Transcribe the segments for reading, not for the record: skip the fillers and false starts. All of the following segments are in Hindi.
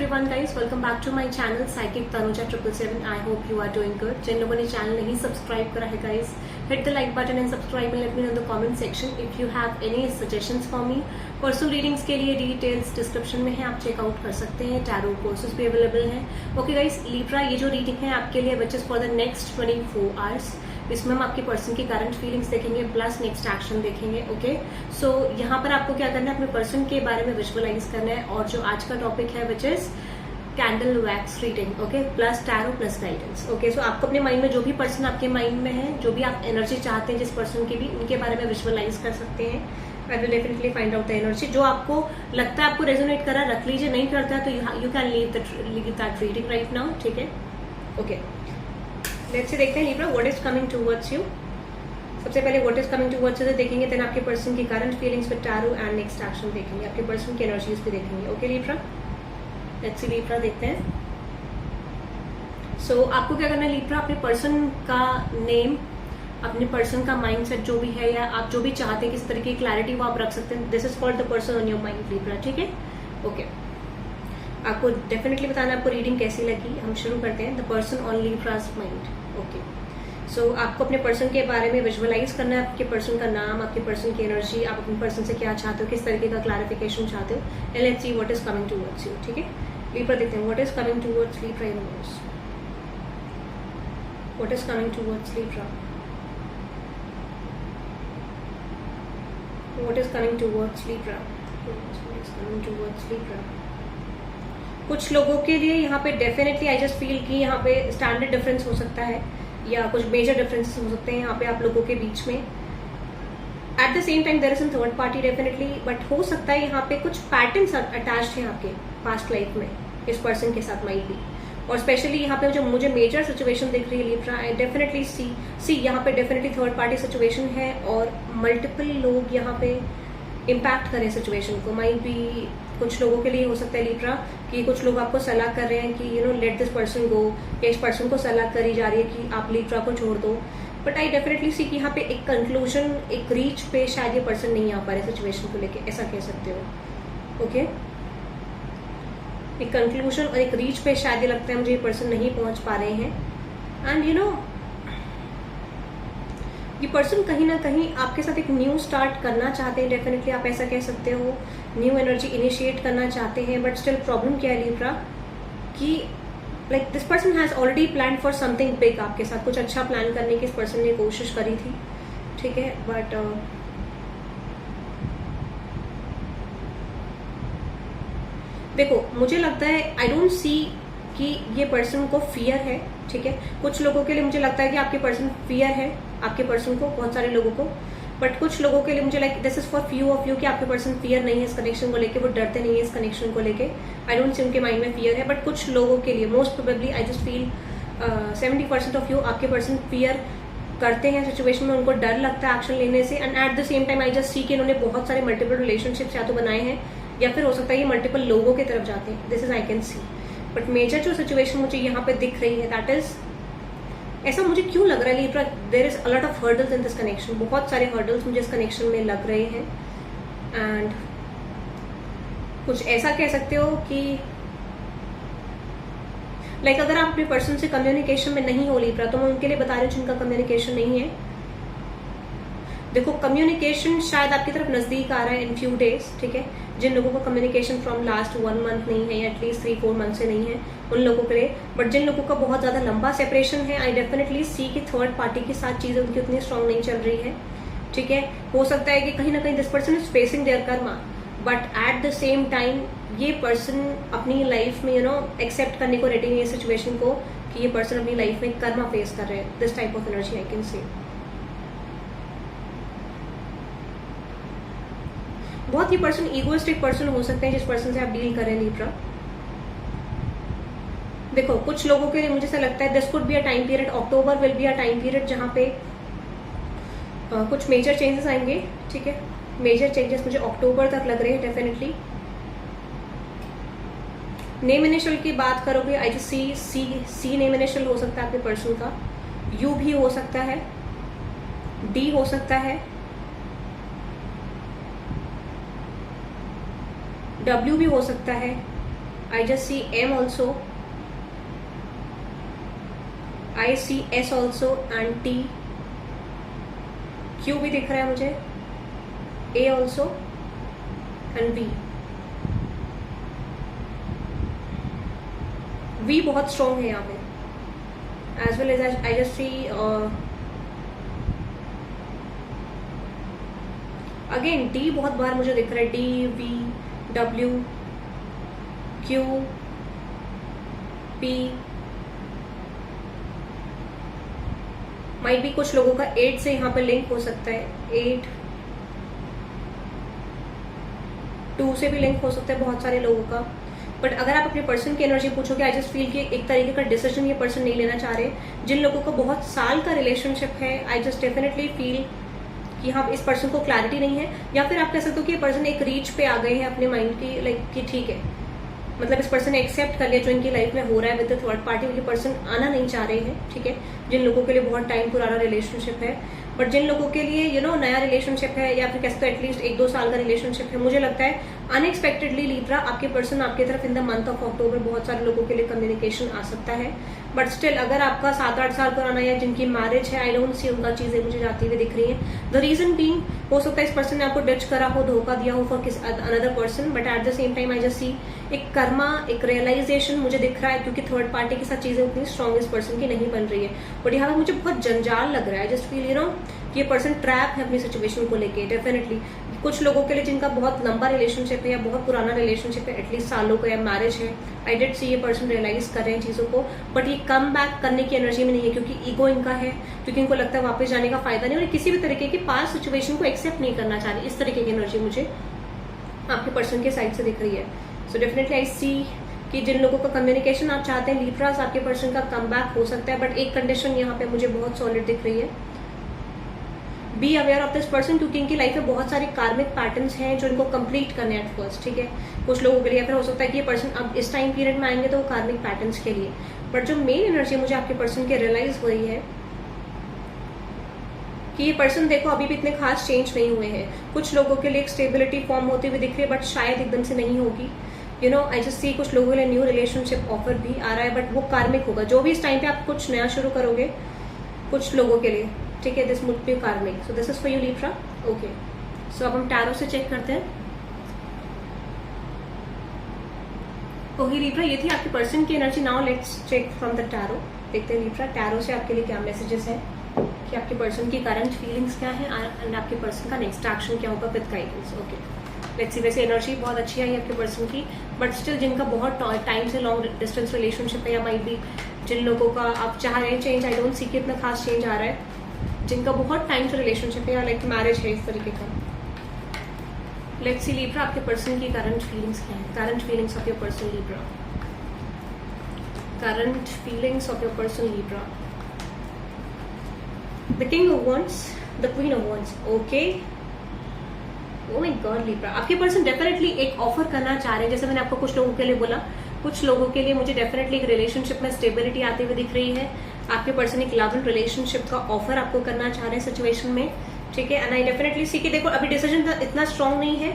everyone guys, welcome back to my channel Psychic Tanuja 777. I hope you are doing good. जिन लोगों ने चैनल नहीं सब्सक्राइब करा है guys, hit the like button and subscribe and let me know in the comment section if you have any suggestions for me. Personal readings के लिए डिटेल्स डिस्क्रिप्शन में है, आप चेकआउट कर सकते हैं. टैरो कोर्सेज भी अवेलेबल हैं. ओके गाइस, लिब्रा ये जो रीडिंग है आपके लिए which is for the next 24 hours. इसमें हम आपके पर्सन की करंट फीलिंग्स देखेंगे प्लस नेक्स्ट एक्शन देखेंगे. ओके, सो यहाँ पर आपको क्या करना है, अपने पर्सन के बारे में विजुअलाइज करना है. और जो आज का टॉपिक है which is candle wax reading. Okay, plus tarot plus guidance. Okay, so आपको अपने माइंड में जो भी पर्सन आपके माइंड में है, जो भी आप एनर्जी चाहते हैं जिस पर्सन की भी, उनके बारे में विजुअलाइज कर सकते हैं. I will definitely find out the energy. जो आपको लगता है आपको रेजोनेट करा रख लीजिए, नहीं करता है तो you can leave that reading right now. ठीक है, ओके, लेट्स से देखते हैं Libra what is coming towards you. सबसे पहले what is coming towards you देखेंगे, देन आपके पर्सन की current feelings with tarot and next action देखेंगे. आपके पर्सन की एनर्जीज भी देखेंगे. Okay Libra, let's see Libra देखते हैं. सो आपको क्या करना है लिब्रा, अपने पर्सन का नेम, अपने पर्सन का माइंडसेट जो भी है, या आप जो भी चाहते हैं किस तरह की क्लैरिटी वो आप रख सकते हैं. This is called the person on your mind Libra. ठीक है, ओके, आपको डेफिनेटली बताना आपको रीडिंग कैसी लगी. हम शुरू करते हैं. The person on Libra's mind. Okay, so आपको अपने पर्सन के बारे में विजुअलाइज करना है. आपके पर्सन का नाम, आपके पर्सन की एनर्जी, आप अपने पर्सन से क्या चाहते हो, किस तरीके का क्लैरिफिकेशन चाहते हो. And let's see what is coming towards you. ठीक है, लिब्रा देखते हैं what is coming towards Libra universe. What is coming towards Libra. What is coming towards Libra? What is coming towards Libra? कुछ लोगों के लिए यहाँ पे डेफिनेटली आई जस्ट फील कि यहाँ पे स्टैंडर्ड डिफरेंस हो सकता है, या कुछ मेजर डिफरेंसेस हो सकते हैं यहाँ पे आप लोगों के बीच में. At the same time there is an third party definitely, but हो सकता है यहाँ पे कुछ पैटर्न्स अटैच्ड हैं आपके पास्ट लाइफ में इस पर्सन के साथ माइट भी. और स्पेशली यहाँ पे जो मुझे मेजर सिचुएशन दिख रही है लिब्रा, आई डेफिनेटली सी यहाँ पे डेफिनेटली थर्ड पार्टी सिचुएशन है और मल्टीपल लोग यहाँ पे इम्पैक्ट करें सिचुएशन को. माइट भी कुछ लोगों के लिए हो सकता है लिब्रा कि कुछ लोग आपको सलाह कर रहे हैं कि you know let this person गो, या इस पर्सन को सलाह करी जा रही है कि आप लिब्रा को छोड़ दो. बट आई डेफिनेटली सी कि यहाँ पे एक कंक्लूजन, एक रीच पे शायद ये पर्सन नहीं आ पा रहे सिचुएशन को लेके, ऐसा कह सकते हो. ओके, एक कंक्लूजन और एक रीच पे शायद ये लगता है मुझे ये पर्सन नहीं पहुंच पा रहे हैं. एंड यू नो ये पर्सन कहीं ना कहीं आपके साथ एक न्यू स्टार्ट करना चाहते हैं. डेफिनेटली आप ऐसा कह सकते हो, न्यू एनर्जी इनिशिएट करना चाहते हैं. बट स्टिल प्रॉब्लम क्या है लिब्रा कि like this person has already plan for something big. आपके साथ कुछ अच्छा प्लान करने की इस पर्सन ने कोशिश करी थी. ठीक है, बट देखो मुझे लगता है आई डोंट सी कि ये पर्सन को फियर है. ठीक है, कुछ लोगों के लिए मुझे लगता है कि आपके पर्सन फियर है, आपके पर्सन को, बहुत सारे लोगों को. बट कुछ लोगों के लिए मुझे like this is for few of you कि आपके पर्सन फियर नहीं है इस कनेक्शन को लेके, वो डरते नहीं है इस कनेक्शन को लेके. आई डोंट सी उनके माइंड में फियर है. बट कुछ लोगों के लिए most probably I just feel 70% of you आपके पर्सन फियर करते हैं सिचुएशन में, उनको डर लगता है एक्शन लेने से. And eight the same time I just सी कि इन्होंने बहुत सारे मल्टीपल रिलेशनशिप्स या तो बनाए हैं, या फिर हो सकता है ये मल्टीपल लोगों की तरफ जाते हैं. This is I can see. But major जो सिचुएशन मुझे यहाँ पे दिख रही है दैट इज, ऐसा मुझे क्यों लग रहा है Libra, there is a lot of hurdles in this connection. बहुत सारे हर्डल्स मुझे इस कनेक्शन में लग रहे हैं. एंड कुछ ऐसा कह सकते हो कि लाइक अगर आप अपने पर्सन से कम्युनिकेशन में नहीं हो लिब्रा, तो मैं उनके लिए बता रही हूँ जिनका कम्युनिकेशन नहीं है. देखो कम्युनिकेशन शायद आपकी तरफ नजदीक आ रहा है इन फ्यू डेज. ठीक है, जिन लोगों को कम्युनिकेशन फ्रॉम लास्ट 1 मंथ नहीं है, या एटलीस्ट 3-4 मंथ से नहीं है, उन लोगों के लिए. बट जिन लोगों का बहुत ज्यादा लंबा सेपरेशन है, आई डेफिनेटली सी कि थर्ड पार्टी के साथ चीजें उनकी उतनी स्ट्रांग नहीं चल रही है. ठीक है, हो सकता है कि कहीं ना कहीं this person is facing their karma, but at the same time ये पर्सन अपनी लाइफ में यू नो एक्सेप्ट करने को रेडी नहीं है सिचुएशन को कि ये पर्सन अपनी लाइफ में कर्मा फेस कर रहे हैं. This type of energy I can सी. बहुत ही पर्सन ईगोइस्टिक पर्सन हो सकते हैं जिस पर्सन से आप डील कर रहे हैं लिब्रा. देखो कुछ लोगों के लिए मुझे ऐसा लगता है this could be a time period, October will be a time period जहां पे कुछ मेजर चेंजेस आएंगे. ठीक है, मेजर चेंजेस मुझे अक्टूबर तक लग रहे हैं डेफिनेटली. नेम इनिशियल की बात करोगे, I just see name initial हो सकता है आपके पर्सन का. यू भी हो सकता है, डी हो सकता है, W भी हो सकता है, I just see M also. I see S also and T. Q भी दिख रहा है मुझे, A also and V. V बहुत स्ट्रॉन्ग है यहाँ पे. As well as I just see again D बहुत बार मुझे दिख रहा है. D, V, W, Q, P. Might भी कुछ लोगों का 8 से यहाँ पे लिंक हो सकता है. 8, 2 से भी लिंक हो सकता है बहुत सारे लोगों का. बट अगर आप अपने पर्सन की एनर्जी पूछोगे, आई जस्ट फील कि एक तरीके का डिसीजन ये पर्सन नहीं लेना चाह रहे. जिन लोगों को बहुत साल का रिलेशनशिप है, आई जस्ट डेफिनेटली फील कि हाँ इस पर्सन को क्लैरिटी नहीं है, या फिर आप कह सकते हो कि ये पर्सन एक रीच पे आ गए हैं अपने माइंड की, लाइक कि ठीक है, मतलब इस पर्सन ने एक्सेप्ट कर लिया जो इनकी लाइफ में हो रहा है विद द थर्ड पार्टी. ये पर्सन आना नहीं चाह रहे हैं, ठीक है. जिन लोगों के लिए बहुत टाइम पुराना रिलेशनशिप है, बट जिन लोगों के लिए नया रिलेशनशिप है, या फिर कह सकते हो एटलीस्ट 1-2 साल का रिलेशनशिप है, मुझे लगता है अनएक्सपेक्टेडली लिब्रा आपके पर्सन आपकी तरफ in the month of October बहुत सारे लोगों के लिए कम्युनिकेशन आ सकता है. बट स्टिल अगर आपका 7-8 साल पुराना या जिनकी मैरिज है, आई डोंट सी उनका चीजें मुझे जाती हुई दिख रही है. द रीजन बीइंग, हो सकता है इस पर्सन ने आपको डच करा हो, धोखा दिया हो फॉर किस another person, but at the same time I just सी एक कर्मा, एक रियलाइजेशन मुझे दिख रहा है, क्योंकि थर्ड पार्टी के साथ चीजें उतनी स्ट्रॉन्ग इस पर्सन की नहीं बन रही है. बट यहाँ पे मुझे बहुत जंजाल लग रहा है. जस्ट फील कि ये पर्सन ट्रैप है अपनी सिचुएशन को लेके. डेफिनेटली कुछ लोगों के लिए जिनका बहुत लंबा रिलेशनशिप है या बहुत पुराना रिलेशनशिप है, एटलीस्ट सालों का, या मैरिज है, आई डिड सी ये पर्सन रियलाइज कर रहे हैं चीजों को, बट ये कम बैक करने की एनर्जी में नहीं है, क्योंकि ईगो इनका है, क्योंकि इनको लगता है वापस जाने का फायदा नहीं, और किसी भी तरीके की पास्ट सिचुएशन को एक्सेप्ट नहीं करना चाह रही. इस तरीके की एनर्जी मुझे आपके पर्सन के साइड से दिख रही है. सो डेफिनेटली आई सी कि जिन लोगों का कम्युनिकेशन आप चाहते हैं लिब्रास, आपके पर्सन का कम बैक हो सकता है. बट एक कंडीशन यहाँ पे मुझे बहुत सॉलिड दिख रही है. Be aware of this person, क्योंकि इनकी लाइफ में बहुत सारे कार्मिक पैटर्न्स हैं जो इनको कंप्लीट करने हैं एट फर्स्ट, ठीक है. कुछ लोगों के लिए फिर हो सकता है कि ये पर्सन अब इस टाइम पीरियड में आएंगे तो वो कार्मिक पैटर्न्स के लिए. बट जो मेन एनर्जी मुझे आपके पर्सन के रियलाइज हो रही है कि ये पर्सन देखो अभी भी इतने खास चेंज नहीं हुए हैं. कुछ लोगों के लिए एक स्टेबिलिटी फॉर्म होती हुई दिख रही है, बट शायद एकदम से नहीं होगी. आई जस्ट सी कुछ लोगों के लिए न्यू रिलेशनशिप ऑफर भी आ रहा है, बट वो कार्मिक होगा. जो भी इस टाइम पे आप कुछ नया शुरू करोगे कुछ लोगों के लिए, ठीक है, this would be karmic. So this is for you Libra. Okay, so अब हम टैरो से चेक करते हैं. ओके लिब्रा, ये थी आपके पर्सन की energy. Now let's check from the tarot. देखते हैं लिब्रा टैरो से आपके लिए क्या मैसेजेस है, कि आपके पर्सन की करंट फीलिंग्स क्या है, एंड आपके पर्सन का नेक्स्ट एक्शन क्या होगा with guidance. Okay, let's see. वैसे एनर्जी बहुत अच्छी आई है आपके पर्सन की, बट स्टिल जिनका बहुत टाइम से लॉन्ग डिस्टेंस रिलेशनशिप है, या माइट बी जिन लोगों का आप चाह रहे हैं चेंज, आई डोंट सी कि इतना खास चेंज आ रहा है. जिनका बहुत टाइम से रिलेशनशिप है या लाइक मैरिज है, इस तरीके का. लेट्स सी लिब्रा आपके पर्सन की करंट फीलिंग्स क्या है. Current feelings of your person Libra. Current feelings of your person Libra. The king of wands, the queen of wands. Okay, oh my God Libra, आपके पर्सन डेफिनेटली एक ऑफर करना चाह रहे हैं. जैसे मैंने आपको कुछ लोगों के लिए बोला, कुछ लोगों के लिए मुझे डेफिनेटली एक रिलेशनशिप में स्टेबिलिटी आती हुई दिख रही है. आपके पर्सन एक लव एंड रिलेशनशिप का ऑफर आपको करना चाह रहे हैं सिचुएशन में, ठीक है. एंड आई डेफिनेटली सी कि देखो अभी डिसीजन इतना स्ट्रांग नहीं है,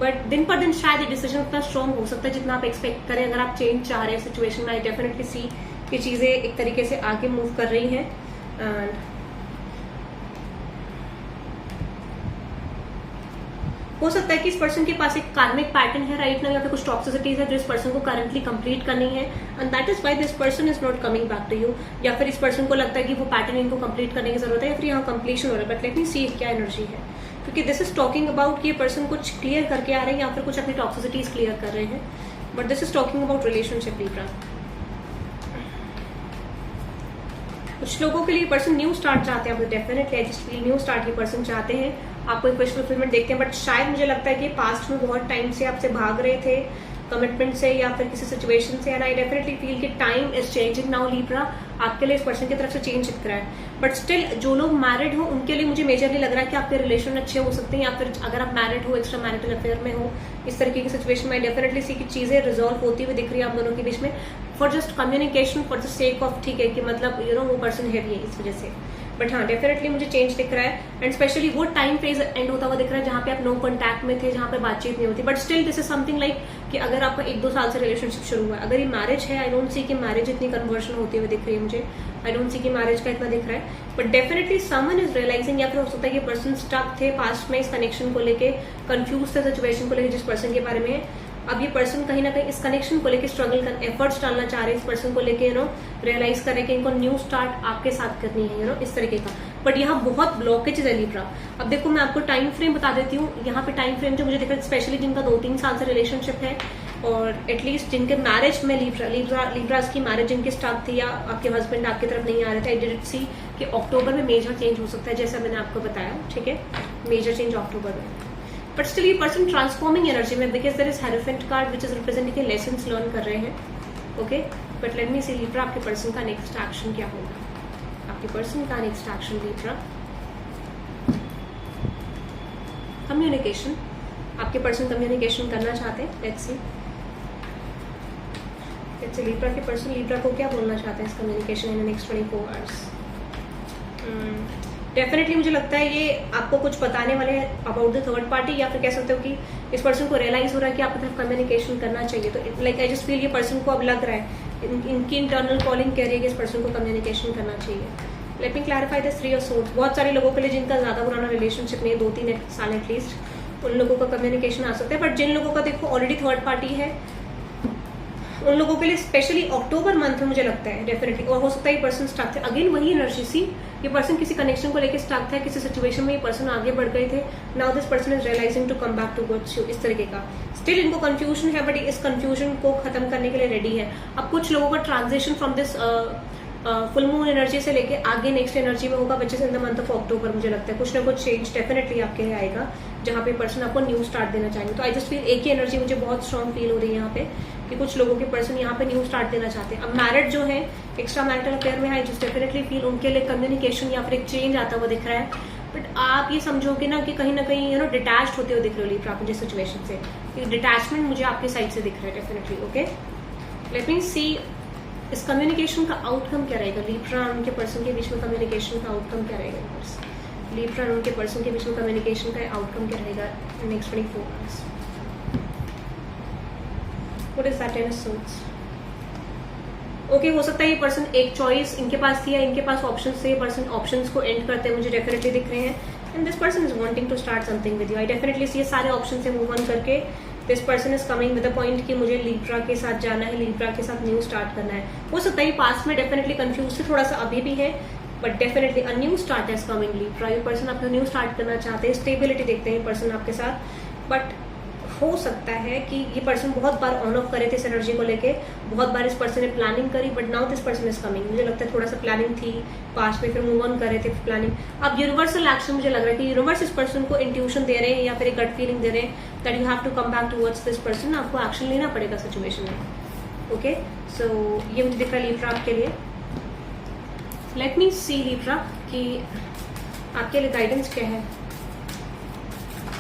बट दिन पर दिन शायद ये डिसीजन उतना स्ट्रांग हो सकता है जितना आप एक्सपेक्ट करें. अगर आप चेंज चाह रहे हैं सिचुएशन में, आई डेफिनेटली सी कि चीजें एक तरीके से आगे मूव कर रही हैं. एंड हो सकता है कि इस पर्सन के पास एक कार्मिक पैटर्न है राइट नाउ, या फिर कुछ टॉक्सिसिटीज है जो इस पर्सन को करंटली कंप्लीट करनी है, and that is why this person is not coming back to you. या फिर इस पर्सन को लगता है कि वो पैटर्न इनको कंप्लीट करने की जरूरत है, या फिर यहाँ कंप्लीशन हो रहा है. बट लेट मी सी क्या एनर्जी है, क्योंकि दिस इज टॉकिंग अबाउट कि ये पर्सन कुछ क्लियर करके आ रहे हैं, या फिर कुछ अपनी टॉक्सिसिटीज क्लियर कर रहे हैं. But this is talking about relationship Libra. कुछ लोगों के लिए पर्सन न्यू स्टार्ट चाहते हैं. Definitely I just feel new start ये पर्सन चाहते हैं. आपको एक विश फुलफिलमेंट देखते हैं, बट शायद मुझे लगता है कि पास्ट में बहुत टाइम से आपसे भाग रहे थे कमिटमेंट से या फिर किसी सिचुएशन से. एंड आई डेफिनेटली फील कि time is changing now Libra. आपके लिए इस पर्सन की तरफ से चेंज दिख रहा है. बट स्टिल जो लोग मैरिड हो उनके लिए मुझे मेजरली लग रहा है कि आपके रिलेशन अच्छे हो सकते हैं, या फिर अगर आप मैरिड हो, एक्स्ट्रा मैरिटल अफेयर में हो, इस तरीके की सिचुएशन में डेफिनेटली सी की चीजें रिजॉल्व होती हुई दिख रही है आप दोनों के बीच में, for just communication, for the sake of, ठीक है, कि मतलब वो पर्सन हैवी है इस वजह से. बट हाँ डेफिनेटली मुझे चेंज दिख रहा है, एंड स्पेशली वो टाइम फेज एंड होता हुआ दिख रहा है जहाँ पे आप नो कॉन्टैक्ट में थे, जहाँ पे बातचीत नहीं होती, but still this is something like कि अगर आपका 1-2 साल से रिलेशनशिप शुरू हुआ है, अगर ये मैरिज है, आई डोंट सी कि मैरिज इतनी कन्वर्शन होती हुई दिख रही है मुझे, आई डोंट सी कि मैरिज का इतना दिख रहा है, but definitely someone is realising, या फिर हो सकता है कि पर्सन स्टक थे पास्ट में इस कनेक्शन को लेके, कंफ्यूज थे सिचुएशन को लेके जिस पर्सन के बारे में, अब ये पर्सन कहीं ना कहीं इस कनेक्शन को लेके स्ट्रगल कर, एफर्ट्स डालना चाह रहे हैं इस पर्सन को लेके, रियलाइज करें कि इनको न्यू स्टार्ट आपके साथ करनी है, इस तरीके का, बट यहाँ बहुत ब्लॉकेज है लिब्रा। अब देखो मैं आपको टाइम फ्रेम बता देती हूँ, यहाँ पे टाइम फ्रेम जो मुझे दिख रहा है, स्पेशली जिनका 2-3 साल से रिलेशनशिप है, और एटलीस्ट जिनके मैरिज में लिब्रास की मैरिज जिनकी स्टार्ट थी, या आपके हस्बैंड आपकी तरफ नहीं आ रहे थे, आई डिडंट सी कि अक्टूबर में मेजर चेंज हो सकता है, जैसा मैंने आपको बताया, ठीक है, मेजर चेंज अक्टूबर में, बट स्टिल ये पर्सन ट्रांसफॉर्मिंग एनर्जी में, because there is hierophant card which is representing के लेसन्स लर्न कर रहे हैं, okay, but let me see Libra आपके पर्सन का नेक्स्ट एक्शन क्या होगा, आपके पर्सन का नेक्स्ट एक्शन लिब्रा, कम्युनिकेशन, आपके पर्सन कम्युनिकेशन करना चाहते हैं, लेट्स सी लिब्रा के पर्सन लिब्रा को क्या बोलना चाहते हैं इस communication in next 24 hours. Definitely मुझे लगता है ये आपको कुछ बताने वाले हैं अबाउट द थर्ड पार्टी, या फिर कह सकते हो कि इस पर्सन को रियलाइज हो रहा है कि आपकी तरफ कम्युनिकेशन करना चाहिए, तो लाइक आई जस्ट फील ये पर्सन को अब लग रहा है, इनकी इंटरनल कॉलिंग कह रही है कि इस पर्सन को कम्युनिकेशन करना चाहिए। Let me clarify the 3 of swords, बहुत सारे लोगों के लिए जिनका ज्यादा पुराना रिलेशनशिप नहीं है, 2-3 साल एटलीस्ट, उन लोगों का कम्युनिकेशन आ सकता है, बट जिन लोगों का देखो ऑलरेडी थर्ड पार्टी है, उन लोगों के लिए स्पेशली अक्टूबर मंथ में मुझे लगता है डेफिनेटली, और हो सकता है ये पर्सन स्टक थे, अगेन वही एनर्जी सी, ये पर्सन किसी कनेक्शन को लेकर स्टक था, किसी सिचुएशन में ये पर्सन आगे बढ़ गए थे, now this person is realising to come back towards you, इस तरीके का, स्टिल इनको कंफ्यूजन है, बट इस कंफ्यूजन को खत्म करने के लिए रेडी है। अब कुछ लोगों का transition from this full moon energy से लेके आगे नेक्स्ट एनर्जी में होगा, which is in the month of October, मुझे लगता है कुछ ना कुछ चेंज डेफिनेटली आपके लिए आएगा, जहाँ पे पर्सन आपको न्यू स्टार्ट देना चाहेंगे। तो आई जस्ट फील एक ही एनर्जी मुझे बहुत स्ट्रॉन्ग फील हो रही है यहाँ पे, कि कुछ लोगों के पर्सन यहाँ पे न्यू स्टार्ट देना चाहते हैं। अब मैरिड जो है, एक्स्ट्रा मैरिटल अफेयर में है, जस्ट डेफिनेटली फील उनके लिए कम्युनिकेशन या फिर एक चेंज आता हुआ दिख रहा है, बट आप ये समझोगे ना कि कहीं ना कहीं डिटैच्ड होते हुए दिख रहे हो लिब्रा अपने सिचुएशन से, डिटैचमेंट मुझे आपकी साइड से दिख रहा है डेफिनेटली, ओके। लेट मी सी इस कम्युनिकेशन का आउटकम क्या रहेगा, लिब्रा और उनके पर्सन के बीच में कम्युनिकेशन का आउटकम क्या रहेगा, लिब्रा और उनके पर्सन के बीच में कम्युनिकेशन का आउटकम क्या रहेगा next 24 hours. What is that 10 of swords, okay, हो सकता है ये पर्सन एक चॉइस इनके पास थी या इनके पास ऑप्शंस थे, ये पर्सन ऑप्शंस को एंड करते हैं मुझे डेफिनेटली दिख रहे हैं, and this person is wanting to start something with you, I definitely see ये सारे ऑप्शन से मूव ऑन करके this person is coming with the point कि मुझे लिब्रा के साथ जाना है, लिब्रा के साथ न्यू स्टार्ट करना है। हो सकता है पास्ट में डेफिनेटली कंफ्यूज थे, थोड़ा सा अभी भी है, but definitely a new start is coming Libra, ये पर्सन आपको न्यू स्टार्ट करना चाहते हैं, स्टेबिलिटी देखते हैं पर्सन आपके साथ, बट हो सकता है कि ये पर्सन बहुत बार ऑन ऑफ करे थे इस एनर्जी को लेके, बहुत बार इस पर्सन ने प्लानिंग करी, but now this person is coming, मुझे लगता है थोड़ा सा प्लानिंग थी पास्ट में, फिर मूव ऑन करे थे प्लानिंग, अब यूनिवर्सल एक्शन मुझे लग रहा है कि यूनिवर्स इस पर्सन को इंट्यूशन दे रहे हैं या फिर एक गट फीलिंग दे रहे हैं that you have to come back towards this person, आपको एक्शन लेना पड़ेगा सिचुएशन में, ओके। सो ये मुझे दिख रहा है लिब्रा आपके लिए। लेट मी सी लिब्रा कि आपके लिए गाइडेंस क्या है,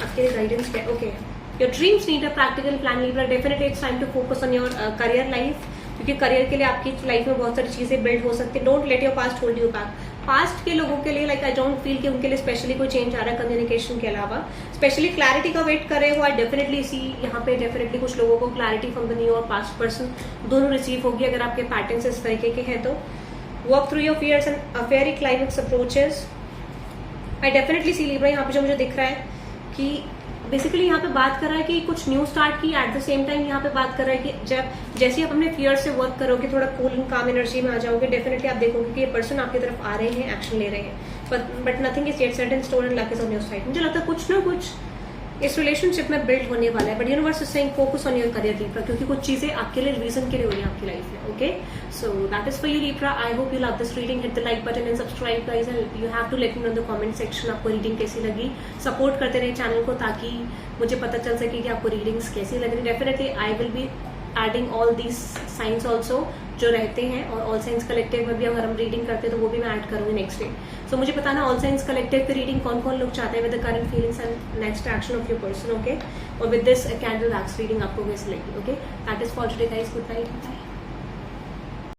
आपके लिए गाइडेंस क्या है, okay. Your dreams need a practical plan, Libra. Definitely it's time to focus on your career life, क्योंकि करियर के लिए आपकी लाइफ में बहुत सारी चीजें बिल्ड हो सकती है। Don't let your past hold you back. Past के लोगों के लिए लाइक आई डोंट फील कि उनके लिए स्पेशली कोई चेंज आ रहा है कम्युनिकेशन के अलावा, स्पेशली क्लैरिटी का वेट कर रहे हो। आई डेफिनेटली सी यहाँ पे डेफिनेटली कुछ लोगों को क्लैरिटी फ्रॉम द न्यू और पास्ट पर्सन दोनों रिसीव होगी अगर आपके पैटर्न्स इस तरीके के हैं तो। Work through your fears and a very climax approaches. I definitely see Libra यहाँ पे जो मुझे दिख रहा है कि बेसिकली यहाँ पे बात कर रहा है कि कुछ न्यू स्टार्ट की, एट द सेम टाइम यहाँ पे बात कर रहा है कि जब जैसे आप अपने फियर से वर्क करोगे, थोड़ा कूल एंड काम एनर्जी में आ जाओगे, डेफिनेटली आप देखोगे कि ये पर्सन आपकी तरफ आ रहे हैं, एक्शन ले रहे हैं, but nothing is yet set in stone and luck is on your side. मुझे लगता है कुछ ना कुछ इस रिलेशनशिप में बिल्ड होने वाला है, but universe is saying focus on your career Libra, क्योंकि कुछ चीजें आपके लिए रीजन के लिए हो रही है आपकी लाइफ में, okay. So that is for you Libra. I hope you love this reading. Hit the like button and subscribe guys, and you have to let me know in the comment section आपको रीडिंग कैसी लगी। सपोर्ट करते रहे चैनल को ताकि मुझे पता चल सके कि आपको रीडिंग्स कैसी लग रही। Definitely I will be adding all these signs also जो रहते हैं, और ऑल साइंस कलेक्टिव में भी अगर हम रीडिंग करते हैं तो वो भी मैं ऐड करूंगी नेक्स्ट डे। सो मुझे बताना ऑल साइंस कलेक्टिव की रीडिंग कौन कौन लोग चाहते हैं with the current feelings and next action of your person, okay. और with this candle wax reading आपको कैसी लगी, okay. That is for today guys, good night.